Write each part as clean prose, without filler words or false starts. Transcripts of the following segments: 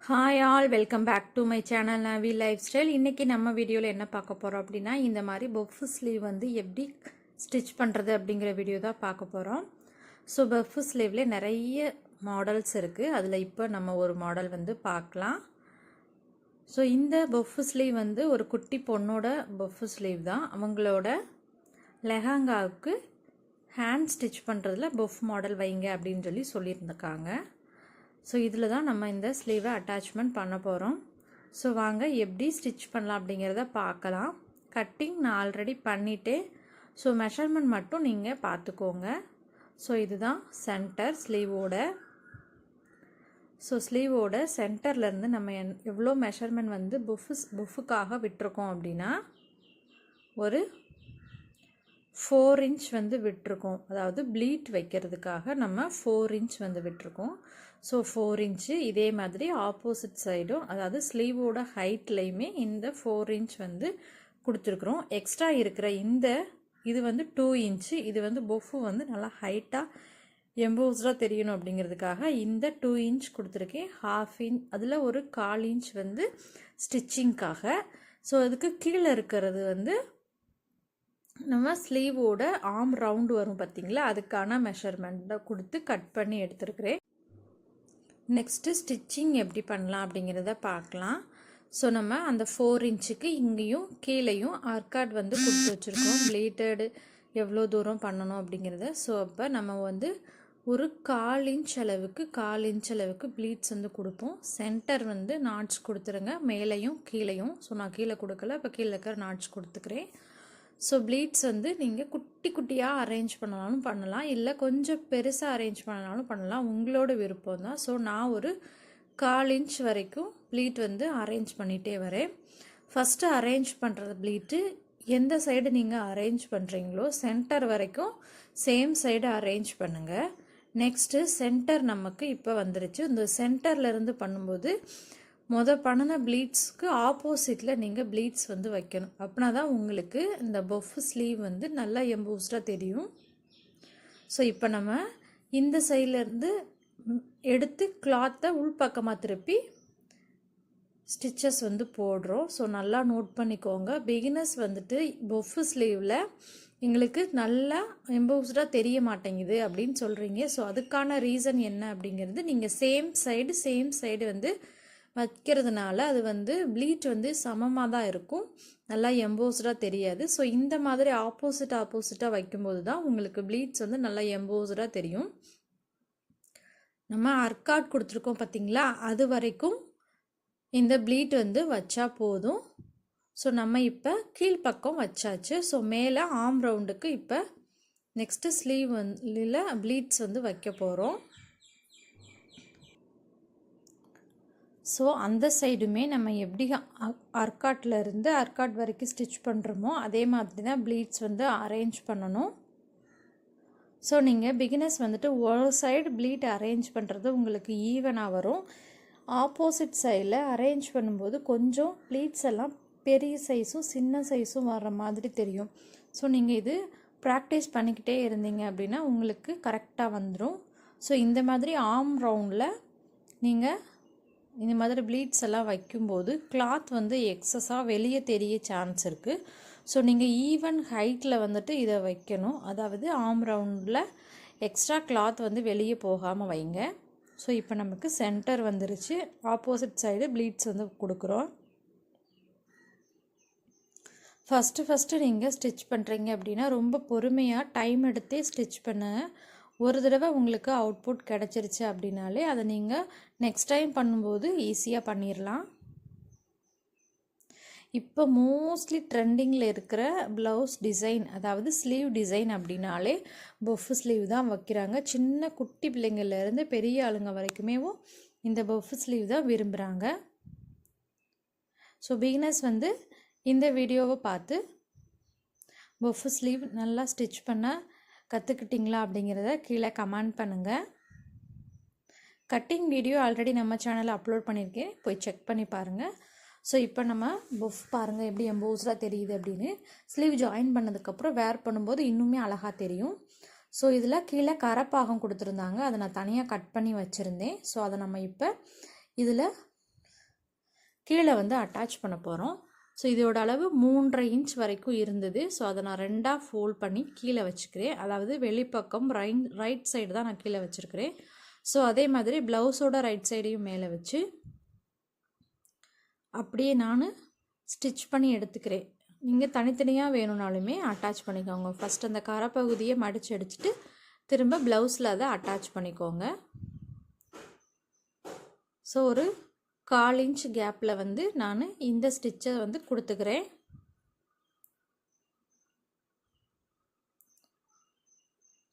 Hi all welcome back to my channel Navi lifestyle. இன்றைக்கி நம்ம வீடியோவில் என்ன பார்க்க போகிறோம் அப்படின்னா, இந்த மாதிரி பஃப் ஸ்லீவ் வந்து எப்படி ஸ்டிச் பண்ணுறது அப்படிங்கிற வீடியோ தான் பார்க்க போகிறோம். ஸோ பஃப் ஸ்லீவ்ல நிறைய மாடல்ஸ் இருக்குது. அதில் இப்போ நம்ம ஒரு மாடல் வந்து பார்க்கலாம். ஸோ இந்த பஃப் ஸ்லீவ் வந்து ஒரு குட்டி பொண்ணோட பஃப் ஸ்லீவ் தான். அவங்களோட லெஹங்காவுக்கு ஹேண்ட் ஸ்டிச் பண்ணுறதுல பஃப் மாடல் வைங்க அப்படின்னு சொல்லியிருந்திருக்காங்க. ஸோ இதில் தான் நம்ம இந்த ஸ்லீவை அட்டாச்மெண்ட் பண்ண போகிறோம். ஸோ வாங்க எப்படி ஸ்டிச் பண்ணலாம் அப்படிங்கிறத பார்க்கலாம். கட்டிங் நான் ஆல்ரெடி பண்ணிவிட்டேன். ஸோ மெஷர்மெண்ட் மட்டும் நீங்கள் பார்த்துக்கோங்க. ஸோ இதுதான் சென்டர் ஸ்லீவோட. ஸோ ஸ்லீவோட சென்டர்லேருந்து நம்ம எவ்வளோ மெஷர்மெண்ட் வந்து புஃபுக்காக விட்டுருக்கோம் அப்படின்னா ஒரு 4 இன்ச் வந்து விட்டுருக்கோம். அதாவது ப்ளீட் வைக்கிறதுக்காக நம்ம 4 இன்ச் வந்து விட்டுருக்கோம். So 4 inch. இதே மாதிரி ஆப்போசிட் சைடும் அதாவது ஸ்லீவோட ஹைட்லேயுமே இந்த 4 இன்ச் வந்து கொடுத்துருக்குறோம். எக்ஸ்ட்ரா இருக்கிற இது வந்து 2 இன்ச்சு. இது வந்து பொஃபு வந்து நல்லா ஹைட்டாக எம்போஸ்டாக தெரியணும் அப்படிங்கிறதுக்காக இந்த 2 இன்ச் கொடுத்துருக்கேன். 1/2 இன்ச் அதில் ஒரு 1/4 இன்ச் வந்து ஸ்டிச்சிங்காக. ஸோ அதுக்கு கீழே இருக்கிறது வந்து நம்ம ஸ்லீவோட ஆர்ம் ரவுண்டு வரும் பார்த்திங்களா, அதுக்கான மெஷர்மெண்ட்டை கொடுத்து கட் பண்ணி எடுத்துருக்கிறேன். நெக்ஸ்ட்டு ஸ்டிச்சிங் எப்படி பண்ணலாம் அப்படிங்கிறத பார்க்கலாம். ஸோ நம்ம அந்த 4 இன்ச்சுக்கு இங்கேயும் கீழேயும் ஆர்காட் வந்து கொடுத்து வச்சுருக்கோம். ப்ளீட்டடு எவ்வளோ தூரம் பண்ணணும் அப்படிங்கிறத. ஸோ அப்போ நம்ம வந்து ஒரு 1/4 இன்ச் அளவுக்கு ப்ளீட்ஸ் வந்து கொடுப்போம். சென்டர் வந்து நாட்ஸ் கொடுத்துருங்க, மேலேயும் கீழேயும். ஸோ நான் கீழே கொடுக்கல, இப்போ கீழே இருக்கிற நாட்ஸ் கொடுத்துக்கிறேன். ஸோ ப்ளீட்ஸ் வந்து நீங்கள் குட்டி குட்டியாக அரேஞ்ச் பண்ணாலும் பண்ணலாம், இல்லை கொஞ்சம் பெருசாக அரேஞ்ச் பண்ணாலும் பண்ணலாம், உங்களோட விருப்பம் தான். ஸோ நான் ஒரு 1/4 இன்ச் வரைக்கும் ப்ளீட் வந்து அரேஞ்ச் பண்ணிகிட்டே வரேன். ஃபஸ்ட்டு அரேஞ்ச் பண்ணுறது ப்ளீட்டு எந்த சைடு நீங்கள் அரேஞ்ச் பண்ணுறீங்களோ சென்டர் வரைக்கும் சேம் சைடு அரேஞ்ச் பண்ணுங்கள். நெக்ஸ்ட்டு சென்டர் நமக்கு இப்போ வந்துருச்சு. இந்த சென்டர்லேருந்து பண்ணும்போது பண்ணின ப்ளீட்ஸ்க்கு ஆப்போசிட்டில் நீங்கள் ப்ளீட்ஸ் வந்து வைக்கணும். அப்படின்னா தான் உங்களுக்கு இந்த பஃப் ஸ்லீவ் வந்து நல்லா எம்போஸ்டாக தெரியும். ஸோ இப்போ நம்ம இந்த சைட்லேருந்து எடுத்து கிளாத்தை உள்பக்கமாக திருப்பி ஸ்டிச்சஸ் வந்து போடுறோம். ஸோ நல்லா நோட் பண்ணிக்கோங்க. பிகினர்ஸ் வந்துட்டு பஃப் ஸ்லீவில் எங்களுக்கு நல்லா எம்போஸ்டாக தெரிய மாட்டேங்குது அப்படின்னு சொல்கிறீங்க. ஸோ அதுக்கான ரீசன் என்ன அப்படிங்கிறது, நீங்கள் சேம் சைடு வந்து வைக்கிறதுனால அது வந்து ப்ளீட் வந்து சமமாக தான் இருக்கும், நல்லா எம்போஸ்டாக தெரியாது. ஸோ இந்த மாதிரி ஆப்போசிட்டாக வைக்கும்போது தான் உங்களுக்கு ப்ளீட்ஸ் வந்து நல்லா எம்போஸ்டாக தெரியும். நம்ம ஆர்காட் கொடுத்துருக்கோம் பார்த்திங்களா, அது வரைக்கும் இந்த ப்ளீட் வந்து வச்சா போதும். ஸோ நம்ம இப்போ கீழ்ப்பக்கம் வச்சாச்சு. ஸோ மேலே ஆர்ம் ரவுண்டுக்கு இப்போ நெக்ஸ்ட்டு ஸ்லீவ் வந்து ப்ளீட்ஸ் வந்து வைக்க போகிறோம். ஸோ அந்த சைடுமே நம்ம எப்படி ஆர்காட்லேருந்து ஆர்காட் வரைக்கும் ஸ்டிச் பண்ணுறோமோ அதே மாதிரி தான் ப்ளீட்ஸ் வந்து அரேஞ்ச் பண்ணணும். ஸோ நீங்கள் பிகினர்ஸ் வந்துட்டு ஒரு சைடு ப்ளீட் அரேஞ்ச் பண்ணுறது உங்களுக்கு ஈவனாக வரும். ஆப்போசிட் சைடில் அரேஞ்ச் பண்ணும்போது கொஞ்சம் ப்ளீட்ஸ் எல்லாம் பெரிய சைஸும் சின்ன சைஸும் வர்ற மாதிரி தெரியும். ஸோ நீங்கள் இது ப்ராக்டிஸ் பண்ணிக்கிட்டே இருந்தீங்க அப்படின்னா உங்களுக்கு கரெக்டாக வந்துடும். ஸோ இந்த மாதிரி ஆர்ம் ரவுண்டில் நீங்கள் இந்த மாதிரி ப்ளீட்ஸ் எல்லாம் வைக்கும்போது கிளாத் வந்து எக்ஸஸாக வெளியே தெரிய சான்ஸ் இருக்குது. ஸோ நீங்கள் ஈவன் ஹைட்டில் வந்துட்டு இதை வைக்கணும். அதாவது ஆர்ம் ரவுண்டில் எக்ஸ்ட்ரா கிளாத் வந்து வெளியே போகாமல் வைங்க. ஸோ இப்போ நமக்கு சென்டர் வந்துருச்சு. ஆப்போசிட் சைடு ப்ளீட்ஸ் வந்து கொடுக்குறோம். ஃபஸ்ட்டு நீங்கள் ஸ்டிச் பண்ணுறீங்க அப்படின்னா ரொம்ப பொறுமையாக டைம் எடுத்தே ஸ்டிச் பண்ண. ஒரு தடவை உங்களுக்கு அவுட்புட் கிடச்சிருச்சு அப்படின்னாலே அதை நீங்கள் நெக்ஸ்ட் டைம் பண்ணும்போது ஈஸியாக பண்ணிடலாம். இப்போ மோஸ்ட்லி ட்ரெண்டிங்கில் இருக்கிற ப்ளவுஸ் டிசைன், அதாவது ஸ்லீவ் டிசைன் அப்படின்னாலே பஃப் ஸ்லீவ் தான் வைக்கிறாங்க. சின்ன குட்டி பிள்ளைங்கள்லேருந்து பெரிய ஆளுங்க வரைக்குமே இந்த பஃப் ஸ்லீவ் தான் விரும்புகிறாங்க. ஸோ பிகினர்ஸ் வந்து இந்த வீடியோவை பார்த்து பஃப் ஸ்லீவ் நல்லா ஸ்டிச் பண்ண கற்றுக்கிட்டிங்களா அப்படிங்கிறத கீழே கமெண்ட் பண்ணுங்கள். கட்டிங் வீடியோ ஆல்ரெடி நம்ம சேனலில் அப்லோட் பண்ணியிருக்கேன், போய் செக் பண்ணி பாருங்கள். ஸோ இப்போ நம்ம பஃப் பாருங்கள் எப்படி எம்போஸ்டாக தெரியுது அப்படின்னு. ஸ்லீவ் ஜாயின் பண்ணதுக்கப்புறம் வேர் பண்ணும்போது இன்னுமே அழகாக தெரியும். ஸோ இதில் கீழே கரப்பாகம் கொடுத்துருந்தாங்க, அதை நான் தனியாக கட் பண்ணி வச்சுருந்தேன். ஸோ அதை நம்ம இப்போ இதில் கீழே வந்து அட்டாச் பண்ண போகிறோம். ஸோ இதோட அளவு 3.5 இன்ச் வரைக்கும் இருந்தது. ஸோ அதை நான் 2ஆக ஃபோல்ட் பண்ணி கீழே வச்சுக்கிறேன். அதாவது வெளிப்பக்கம் ரைட் சைடு தான் நான் கீழே வச்சுருக்கிறேன். ஸோ அதே மாதிரி ப்ளவுஸோட ரைட் சைடையும் மேலே வச்சு அப்படியே நான் ஸ்டிச் பண்ணி எடுத்துக்கிறேன். நீங்கள் தனித்தனியாக வேணும்னாலுமே அட்டாச் பண்ணிக்கோங்க. ஃபஸ்ட் அந்த கரைப்பகுதியை மடித்து அடிச்சுட்டு திரும்ப ப்ளவுஸில் அதை அட்டாச் பண்ணிக்கோங்க. ஸோ ஒரு 1/4 இன்ச் கேப்பில் வந்து நான் இந்த ஸ்டிச்சை வந்து கொடுத்துக்கிறேன்.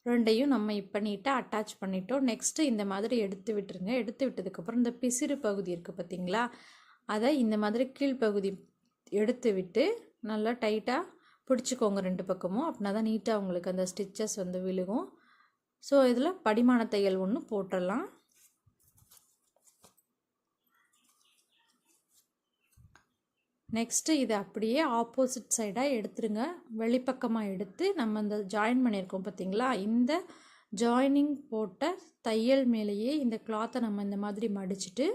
ரெண்டையும் நம்ம இப்போ நீட்டாக அட்டாச் பண்ணிட்டோம். நெக்ஸ்ட்டு இந்த மாதிரி எடுத்து விட்டுருங்க. எடுத்து விட்டதுக்கப்புறம் இந்த பிசிறு பகுதி இருக்குது பார்த்தீங்களா, அதை இந்த மாதிரி கீழ்ப்பகுதி எடுத்து விட்டு நல்லா டைட்டாக பிடிச்சிக்கோங்க 2 பக்கமும். அப்படின்னா தான் நீட்டாக உங்களுக்கு அந்த ஸ்டிச்சஸ் வந்து விழுகும். ஸோ இதில் படிமான தையல் ஒன்று போட்டுடலாம். நெக்ஸ்ட்டு இதை அப்படியே ஆப்போசிட் சைடாக எடுத்துருங்க. வெளிப்பக்கமாக எடுத்து நம்ம இந்த ஜாயின் பண்ணியிருக்கோம் பார்த்தீங்களா, இந்த ஜாயினிங் போட்ட தையல் மேலேயே இந்த கிளாத்தை நம்ம இந்த மாதிரி மடிச்சுட்டு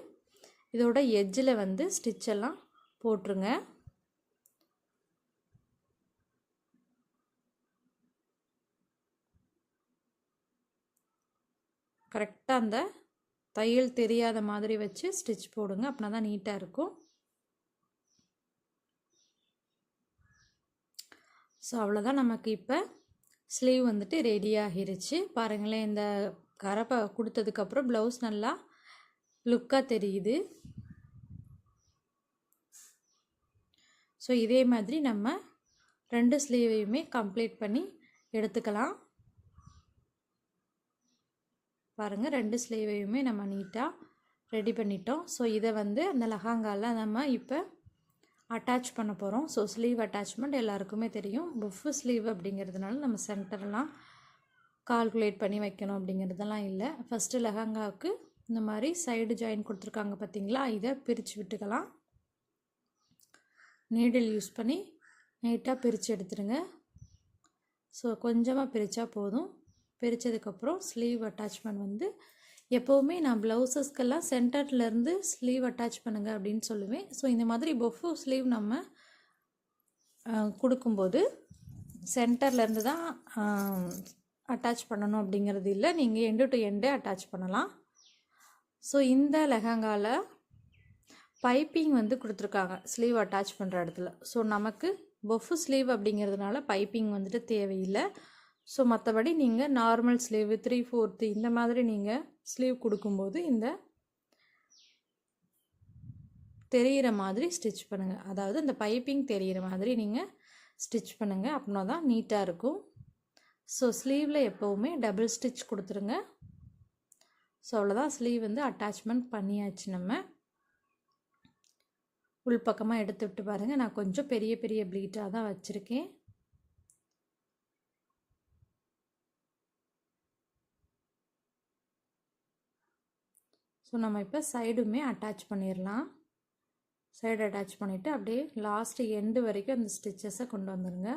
இதோட எட்ஜில் வந்து ஸ்டிச்செல்லாம் போட்டுருங்க. கரெக்டாக அந்த தையல் தெரியாத மாதிரி வச்சு ஸ்டிச் போடுங்க. அப்படின்னா தான் நீட்டாக இருக்கும். ஸோ அவ்வளோதான், நமக்கு இப்போ ஸ்லீவ் வந்துட்டு ரெடி ஆகிருச்சு. பாருங்களேன், இந்த கரை கொடுத்ததுக்கப்புறம் ப்ளவுஸ் நல்லா லுக்காக தெரியுது. ஸோ இதே மாதிரி நம்ம 2 ஸ்லீவையுமே கம்ப்ளீட் பண்ணி எடுத்துக்கலாம். பாருங்கள், 2 ஸ்லீவையுமே நம்ம நீட்டாக ரெடி பண்ணிட்டோம். ஸோ இதை வந்து அந்த லெஹங்காவில் நம்ம இப்போ அட்டாச் பண்ண போகிறோம். ஸோ ஸ்லீவ் அட்டாச்மெண்ட் எல்லாருக்குமே தெரியும். பஃப் ஸ்லீவ் அப்படிங்கிறதுனால நம்ம சென்டர்லாம் கால்குலேட் பண்ணி வைக்கணும் அப்படிங்கிறதெல்லாம் இல்லை. ஃபஸ்ட்டு லெஹங்காவுக்கு இந்த மாதிரி சைடு ஜாயின் கொடுத்துருக்காங்க பார்த்தீங்களா, இதை பிரித்து விட்டுக்கலாம். நீடில் யூஸ் பண்ணி நீட்டாக பிரித்து எடுத்துருங்க. ஸோ கொஞ்சமாக பிரித்தா போதும். பிரித்ததுக்கப்புறம் ஸ்லீவ் அட்டாச்மெண்ட் வந்து எப்போவுமே நான் ப்ளவுஸஸ்க்கெல்லாம் சென்டர்லேருந்து ஸ்லீவ் அட்டாச் பண்ணுங்கள் அப்படின்னு சொல்லுவேன். ஸோ இந்த மாதிரி பஃப்பு ஸ்லீவ் நம்ம கொடுக்கும்போது சென்டர்லேருந்து தான் அட்டாச் பண்ணணும் அப்படிங்கிறது இல்லை, நீங்கள் எண்டு டு எண்டே அட்டாச் பண்ணலாம். ஸோ இந்த லெஹங்காவில் பைப்பிங் வந்து கொடுத்துருக்காங்க ஸ்லீவ் அட்டாச் பண்ணுற இடத்துல. ஸோ நமக்கு பஃப்பு ஸ்லீவ் அப்படிங்கிறதுனால பைப்பிங் வந்துட்டு தேவையில்லை. ஸோ மற்றபடி நீங்கள் நார்மல் ஸ்லீவ் 3/4 இந்த மாதிரி நீங்கள் ஸ்லீவ் கொடுக்கும்போது இந்த தெரிகிற மாதிரி ஸ்டிச் பண்ணுங்கள். அதாவது இந்த பைப்பிங் தெரிகிற மாதிரி நீங்கள் ஸ்டிச் பண்ணுங்கள். அப்படின்னா தான் நீட்டாக இருக்கும். ஸோ ஸ்லீவில் எப்போவுமே டபுள் ஸ்டிச் கொடுத்துருங்க. ஸோ அவ்வளோதான், ஸ்லீவ் வந்து அட்டாச்மெண்ட் பண்ணியாச்சு. நம்ம உள்பக்கமாக எடுத்து விட்டு பாருங்கள், நான் கொஞ்சம் பெரிய பெரிய ப்ளீட்டாக தான் வச்சுருக்கேன். ஸோ நம்ம இப்போ சைடுமே அட்டாச் பண்ணிடலாம். சைடு அட்டாச் பண்ணிவிட்டு அப்படியே லாஸ்ட்டு எண்டு வரைக்கும் அந்த ஸ்டிச்சஸை கொண்டு வந்துடுங்க.